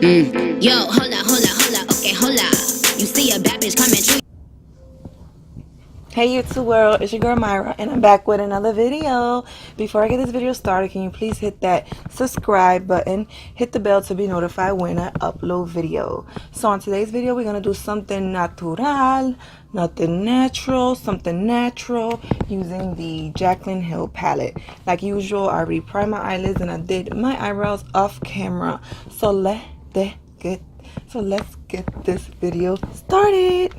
Yo, hola, okay, hola. You see a bad bitch coming through. Hey YouTube world, it's your girl Myra and I'm back with another video. Before I get this video started, can you please hit that subscribe button, hit the bell to be notified when I upload video. So on today's video, we're going to do something natural, something natural using the Jaclyn Hill palette. Like usual, I reprimed my eyelids and I did my eyebrows off camera. So let's get this video started.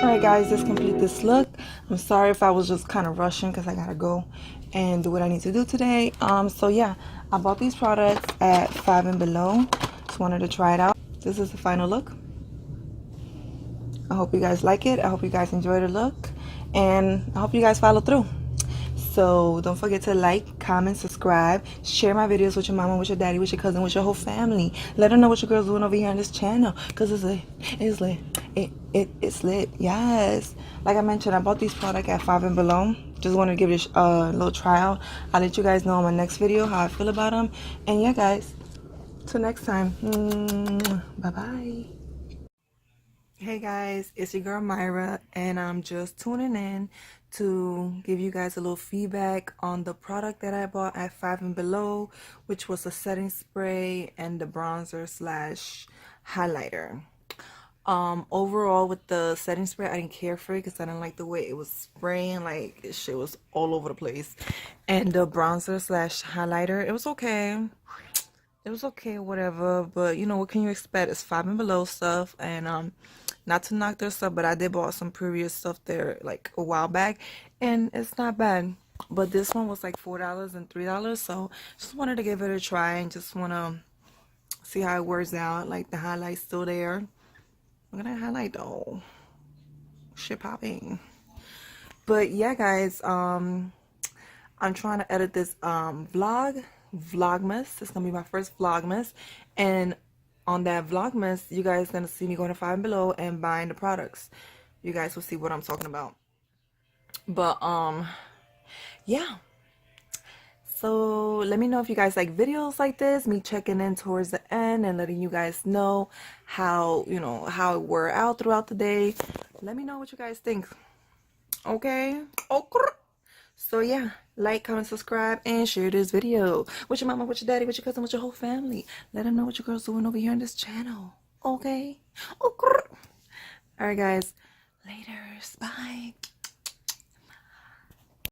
Alright guys, this complete this look. I'm sorry if I was just kind of rushing because I gotta go and do what I need to do today. So yeah, I bought these products at Five and Below. Just wanted to try it out. This is the final look. I hope you guys like it. I hope you guys enjoy the look, and I hope you guys follow through. So don't forget to like, comment, subscribe, share my videos with your mama, with your daddy, with your cousin, with your whole family. Let them know what your girl's doing over here on this channel, because it's lit. It's lit. It's lit. Yes. Like I mentioned, I bought these products at Five and Below. Just wanted to give it a little trial. I'll let you guys know in my next video how I feel about them. And yeah, guys, till next time. Bye-bye. Hey guys, it's your girl Myra, and I'm just tuning in to give you guys a little feedback on the product that I bought at Five and Below, which was the setting spray and the bronzer slash highlighter. Overall with the setting spray, I didn't care for it because I didn't like the way it was spraying. Like, shit was all over the place. And the bronzer slash highlighter, it was okay. It was okay, whatever, but you know, what can you expect? It's Five and Below stuff, and not to knock their stuff, but I did bought some previous stuff there like a while back, and it's not bad. But this one was like $4 and $3, so just wanted to give it a try and just want to see how it wears out. Like, the highlight's still there. Look at that highlight though. Shit popping. But yeah, guys, I'm trying to edit this vlogmas. It's gonna be my first vlogmas, and on that vlogmas, you guys gonna see me going to Five and Below and buying the products. You guys will see what I'm talking about. But yeah, so let me know if you guys like videos like this, me checking in towards the end and letting you guys know how, you know, how it wore out throughout the day. Let me know what you guys think. Okay. So yeah, like, comment, subscribe, and share this video with your mama, with your daddy, with your cousin, with your whole family. Let them know what your girl's doing over here on this channel. Okay? Alright guys, laters. Bye.